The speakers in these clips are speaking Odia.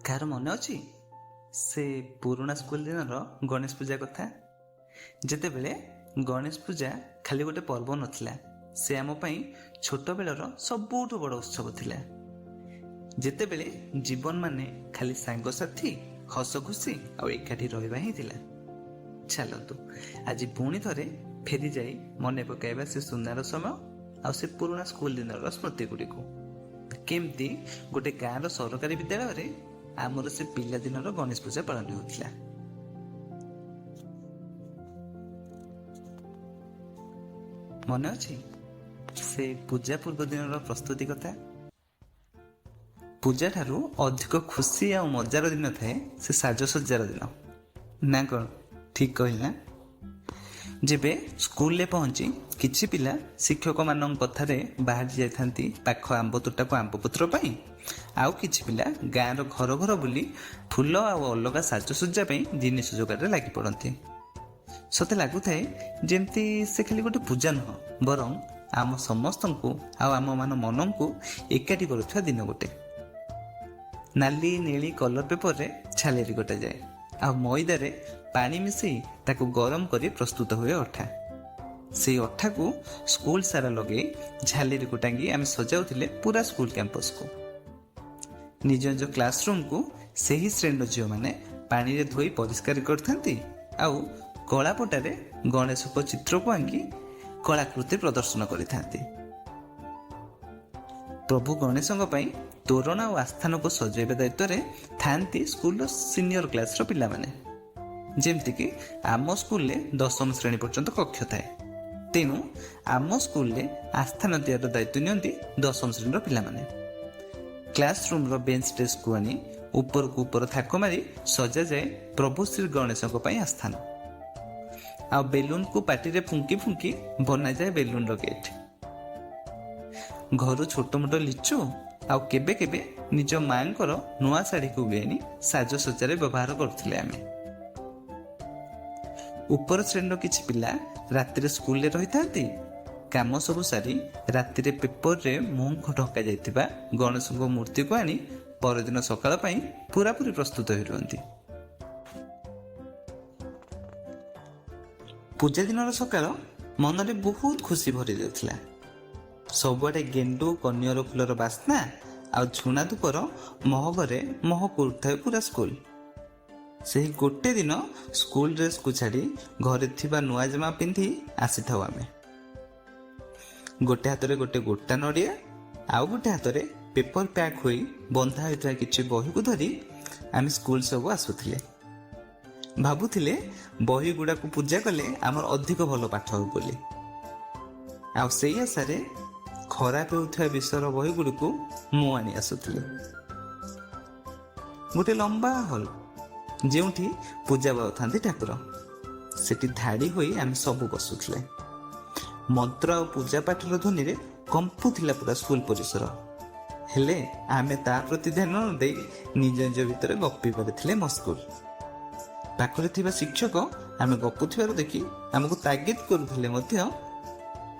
କାହାର ମନେ ଅଛି ସେ ପୁରୁଣା ସ୍କୁଲ ଦିନର ଗଣେଶ ପୂଜା କଥା? ଯେତେବେଳେ ଗଣେଶ ପୂଜା ଖାଲି ଗୋଟେ ପର୍ବ ନଥିଲା, ସେ ଆମ ପାଇଁ ଛୋଟବେଳର ସବୁଠୁ ବଡ଼ ଉତ୍ସବ ଥିଲା। ଯେତେବେଳେ ଜୀବନ ମାନେ ଖାଲି ସାଙ୍ଗସାଥି, ହସ ଖୁସି ଆଉ ଏକାଠି ରହିବା ହିଁ ଥିଲା। ଚାଲନ୍ତୁ ଆଜି ପୁଣି ଥରେ ଫେରି ଯାଇ ମନେ ପକାଇବା ସେ ସୁନାର ସମୟ ଆଉ ସେ ପୁରୁଣା ସ୍କୁଲ ଦିନର ସ୍ମୃତି ଗୁଡ଼ିକୁ। କେମିତି ଗୋଟେ ଗାଁର ସରକାରୀ ବିଦ୍ୟାଳୟରେ ଆମର ସେ ପିଲାଦିନର ଗଣେଶ ପୂଜା ପାଳନ ହେଉଥିଲା। ମନେ ଅଛି ସେ ପୂଜା ପୂର୍ବ ଦିନର ପ୍ରସ୍ତୁତି କଥା? ପୂଜା ଠାରୁ ଅଧିକ ଖୁସି ଆଉ ମଜାର ଦିନ ଥାଏ ସେ ସାଜସଜ୍ଜାର ଦିନ, ନା କ'ଣ ଠିକ୍ କହିଲି ନା? ଯେବେ ସ୍କୁଲରେ ପହଞ୍ଚି କିଛି ପିଲା ଶିକ୍ଷକମାନଙ୍କ କଥାରେ ବାହାରି ଯାଇଥାନ୍ତି ପାଖ ଆମ୍ବ ତୋଟାକୁ ଆମ୍ବପତ୍ର ପାଇଁ, ଆଉ କିଛି ପିଲା ଗାଁର ଘର ଘର ବୁଲି ଫୁଲ ଆଉ ଅଲଗା ସାଜସଜ୍ଜା ପାଇଁ ଜିନିଷ ଯୋଗାଡ଼ରେ ଲାଗି ପଡ଼ନ୍ତି। ସତେ ଲାଗୁଥାଏ ଯେମିତି ସେ ଖାଲି ଗୋଟେ ପୂଜା ନୁହଁ, ବରଂ ଆମ ସମସ୍ତଙ୍କୁ ଆଉ ଆମ ମନକୁ ଏକାଠି କରୁଥିବା ଦିନ ଗୋଟେ। ନାଲି ନେଳି କଲର ପେପରରେ ଝାଲେରି କଟାଯାଏ, ଆଉ ମଇଦାରେ ପାଣି ମିଶାଇ ତାକୁ ଗରମ କରି ପ୍ରସ୍ତୁତ ହୁଏ ଅଠା। ସେଇ ଅଠାକୁ ସ୍କୁଲ ସାରା ଲଗେଇ ଝାଲେରିକୁ ଟାଙ୍ଗି ଆମେ ସଜାଉଥିଲେ ପୁରା ସ୍କୁଲ କ୍ୟାମ୍ପସକୁ। ନିଜ ନିଜ କ୍ଲାସରୁମ୍କୁ ସେହି ଶ୍ରେଣୀର ଝିଅମାନେ ପାଣିରେ ଧୋଇ ପରିଷ୍କାର କରିଥାନ୍ତି, ଆଉ କଳାପଟାରେ ଗଣେଶଙ୍କ ଚିତ୍ରକୁ ଆଙ୍କି କଳାକୃତି ପ୍ରଦର୍ଶନ କରିଥାନ୍ତି। ପ୍ରଭୁ ଗଣେଶଙ୍କ ପାଇଁ ତୋରଣ ଆଉ ଆସ୍ଥାନକୁ ସଜାଇବା ଦାୟିତ୍ୱରେ ଥାନ୍ତି ସ୍କୁଲର ସିନିୟର କ୍ଲାସର ପିଲାମାନେ। ଯେମିତିକି ଆମ ସ୍କୁଲରେ 10ମ ଶ୍ରେଣୀ ପର୍ଯ୍ୟନ୍ତ କକ୍ଷ ଥାଏ, ତେଣୁ ଆମ ସ୍କୁଲରେ ଆସ୍ଥାନ ତିଆରିର ଦାୟିତ୍ୱ ନିଅନ୍ତି 10ମ ଶ୍ରେଣୀର ପିଲାମାନେ। କ୍ଲାସ ରୁମ୍ର ବେଞ୍ଚ ଡେସ୍କକୁ ଆଣି ଉପରକୁ ଉପର ଥାକ ମାରି ସଜାଯାଏ ପ୍ରଭୁ ଶ୍ରୀ ଗଣେଶଙ୍କ ପାଇଁ ଆସ୍ଥାନ, ଆଉ ବେଲୁନକୁ ପାଟିରେ ଫୁଙ୍କି ଫୁଙ୍କି ବନାଯାଏ ବେଲୁନର ଗେଟ୍। ଘରୁ ଛୋଟ ମୋଟ ଲିଚୁ ଆଉ କେବେ କେବେ ନିଜ ମାଙ୍କର ନୂଆ ଶାଢ଼ୀକୁ ବି ଆଣି ସାଜସଜ୍ଜାରେ ବ୍ୟବହାର କରୁଥିଲେ ଆମେ। ଉପର ଶ୍ରେଣୀର କିଛି ପିଲା ରାତିରେ ସ୍କୁଲରେ ରହିଥାନ୍ତି, କାମ ସବୁ ସାରି ରାତିରେ ପେପରରେ ମୁହଁ ଢଙ୍କା ଯାଇଥିବା ଗଣେଶଙ୍କ ମୂର୍ତ୍ତିକୁ ଆଣି ପରଦିନ ସକାଳ ପାଇଁ ପୁରାପୁରି ପ୍ରସ୍ତୁତ ହୋଇ ରୁହନ୍ତି। ପୂଜା ଦିନର ସକାଳ ମନରେ ବହୁତ ଖୁସି ଭରି ଯାଉଥିଲା। ସବୁଆଡ଼େ ଗେଣ୍ଡୁ କନିଅର ଫୁଲର ବାସ୍ନା ଆଉ ଝୁଣା ଧୂପର ମହକରେ ମହକ ଉଠୁଥାଏ ପୁରା ସ୍କୁଲ। ସେହି ଗୋଟେ ଦିନ ସ୍କୁଲ ଡ୍ରେସ୍କୁ ଛାଡ଼ି ଘରେ ଥିବା ନୂଆ ଜାମା ପିନ୍ଧି ଆସିଥାଉ ଆମେ। ଗୋଟେ ହାତରେ ଗୋଟେ ଗୋଟା ନଡ଼ିଆ ଆଉ ଗୋଟେ ହାତରେ ପେପର ପ୍ୟାକ୍ ହୋଇ ବନ୍ଧା ହୋଇଥିବା କିଛି ବହିକୁ ଧରି ଆମେ ସ୍କୁଲ ସବୁ ଆସୁଥିଲେ। ଭାବୁଥିଲେ ବହି ଗୁଡ଼ାକୁ ପୂଜା କଲେ ଆମର ଅଧିକ ଭଲ ପାଠ ହେବ ବୋଲି, ଆଉ ସେଇ ଆଶାରେ ଖରାପ ହେଉଥିବା ବିଷୟର ବହି ଗୁଡ଼ିକୁ ମୁଁ ଆଣି ଆସୁଥିଲି। ଗୋଟେ ଲମ୍ବା ହଲ୍, ଯେଉଁଠି ପୂଜା ପାଉଥାନ୍ତି ଠାକୁର, ସେଠି ଧାଡ଼ି ହୋଇ ଆମେ ସବୁ ବସୁଥିଲେ। ମନ୍ତ୍ର ଆଉ ପୂଜା ପାଠର ଧ୍ୱନିରେ କମ୍ପୁଥିଲା ପୁରା ସ୍କୁଲ ପରିସର। ହେଲେ ଆମେ ତା ପ୍ରତି ଧ୍ୟାନ ନ ଦେଇ ନିଜ ନିଜ ଭିତରେ ଗପି ପାରିଥିଲେ ମସ୍କୁଲ। ପାଖରେ ଥିବା ଶିକ୍ଷକ ଆମେ ଗପୁଥିବାର ଦେଖି ଆମକୁ ତାଗିଦ କରୁଥିଲେ ମଧ୍ୟ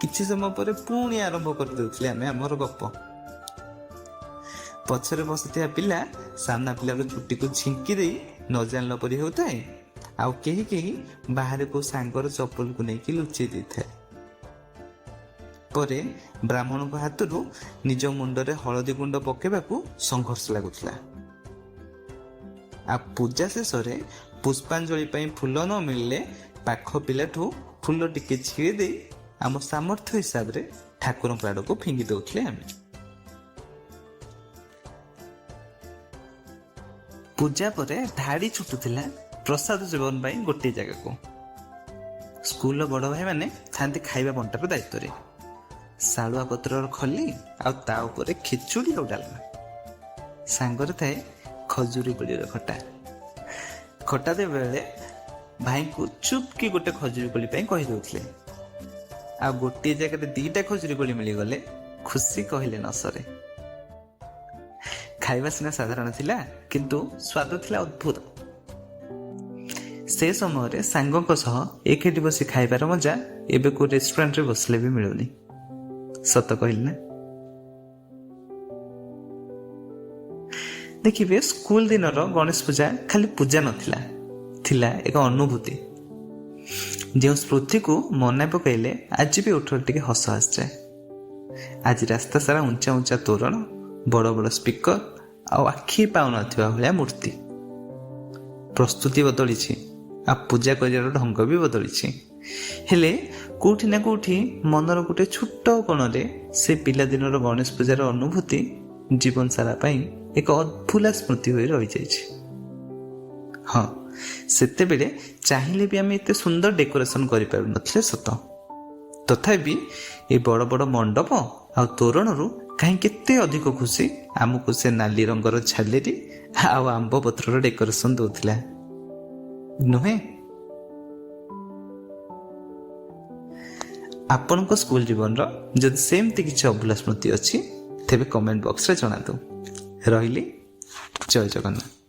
କିଛି ସମୟ ପରେ ପୁଣି ଆରମ୍ଭ କରିଦେଉଥିଲେ ଆମେ ଆମର ଗପ। ପଛରେ ବସିଥିବା ପିଲା ସାମ୍ନା ପିଲାର ଚୁଟିକୁ ଝିଙ୍କି ଦେଇ ନ ଜାଣିଲା ପରି ହେଉଥାଏ, ଆଉ କେହି କେହି ବାହାରେ କୋଉ ସାଙ୍ଗର ଚପଲକୁ ନେଇକି ଲୁଚେଇ ଦେଇଥାଏ। ପରେ ବ୍ରାହ୍ମଣଙ୍କ ହାତରୁ ନିଜ ମୁଣ୍ଡରେ ହଳଦୀ ଗୁଣ୍ଡ ପକେଇବାକୁ ସଂଘର୍ଷ ଲାଗୁଥିଲା। ଆଉ ପୂଜା ଶେଷରେ ପୁଷ୍ପାଞ୍ଜଳି ପାଇଁ ଫୁଲ ନ ମିଳିଲେ ପାଖ ପିଲାଠୁ ଫୁଲ ଟିକେ ଛିଡ଼ି ଦେଇ ଆମ ସାମର୍ଥ୍ୟ ହିସାବରେ ଠାକୁରଙ୍କ ଆଡ଼କୁ ଫିଙ୍ଗି ଦେଉଥିଲେ ଆମେ। ପୂଜା ପରେ ଧାଡ଼ି ଛୁଟୁଥିଲା ପ୍ରସାଦ ସେବନ ପାଇଁ ଗୋଟିଏ ଜାଗାକୁ। ସ୍କୁଲର ବଡ଼ ଭାଇମାନେ ଥାନ୍ତି ଖାଇବା ବଣ୍ଟାର ଦାୟିତ୍ୱରେ। ଶାଳୁଆ ପତ୍ରର ଖଲି ଆଉ ତା ଉପରେ ଖିଚୁଡ଼ି ଆଉ ଡାଲମା, ସାଙ୍ଗରେ ଥାଏ ଖଜୁରୀ କୋଳିର ଖଟା। ଖଟା ଦେବା ବେଳେ ଭାଇଙ୍କୁ ଚୁପକି ଗୋଟେ ଖଜୁରୀ କୋଳି ପାଇଁ କହିଦେଉଥିଲେ, ଆଉ ଗୋଟିଏ ଜାଗାରେ 2ଟା ଖଜୁରୀ କୋଳି ମିଳିଗଲେ ଖୁସି କହିଲେ ନ ସରେ। ଖାଇବା ସିନା ସାଧାରଣ ଥିଲା, କିନ୍ତୁ ସ୍ୱାଦ ଥିଲା ଅଦ୍ଭୁତ। ସେ ସମୟରେ ସାଙ୍ଗଙ୍କ ସହ ଏକାଠି ବସି ଖାଇବାର ମଜା ଏବେ କୋଉ ରେଷ୍ଟୁରାଣ୍ଟରେ ବସିଲେ ବି ମିଳୁନି। ସତ କହିଲି ନା? ଦେଖିବେ ସ୍କୁଲ ଦିନର ଗଣେଶ ପୂଜା ଖାଲି ପୂଜା ନଥିଲା, ଥିଲା ଏକ ଅନୁଭୂତି। ଯେଉଁ ସ୍ମୃତିକୁ ମନେ ପକାଇଲେ ଆଜି ବି ଓଠରେ ଟିକେ ହସ ଆସିଯାଏ। ଆଜି ରାସ୍ତା ସାରା ଉଞ୍ଚା ଉଞ୍ଚା ତୋରଣ, ବଡ଼ ବଡ଼ ସ୍ପିକର ଆଉ ଆଖି ପାଉନଥିବା ଭଳିଆ ମୂର୍ତ୍ତି। ପ୍ରସ୍ତୁତି ବଦଳିଛି, ଆଉ ପୂଜା କରିବାର ଢଙ୍ଗ ବି ବଦଳିଛି। ହେଲେ କୋଉଠି ନା କୋଉଠି ମନର ଗୋଟେ ଛୋଟ କୋଣରେ ସେ ପିଲାଦିନର ଗଣେଶ ପୂଜାର ଅନୁଭୂତି ଜୀବନ ସାରା ପାଇଁ ଏକ ଅଦ୍ଭୁତ ସ୍ମୃତି ହୋଇ ରହିଯାଇଛି। ହଁ, ସେତେବେଳେ ଚାହିଁଲେ ବି ଆମେ ଏତେ ସୁନ୍ଦର ଡେକୋରେସନ କରିପାରୁନଥିଲେ ସତ, ତଥାପି ଏ ବଡ଼ ବଡ଼ ମଣ୍ଡପ ଆଉ ତୋରଣରୁ କାହିଁ କେତେ ଅଧିକ ଖୁସି ଆମକୁ ସେ ନାଲି ରଙ୍ଗର ଝାଲେରି ଆଉ ଆମ୍ବ ପତ୍ରର ଡେକୋରେସନ ଦଉଥିଲା, ନୁହେଁ? ଆପଣଙ୍କ ସ୍କୁଲ ଜୀବନର ଯଦି ସେମିତି କିଛି ଅଭୁଲା ସ୍ମୃତି ଅଛି ତେବେ କମେଣ୍ଟ ବକ୍ସରେ ଜଣାନ୍ତୁ। ରହିଲି, ଜୟ ଜଗନ୍ନାଥ।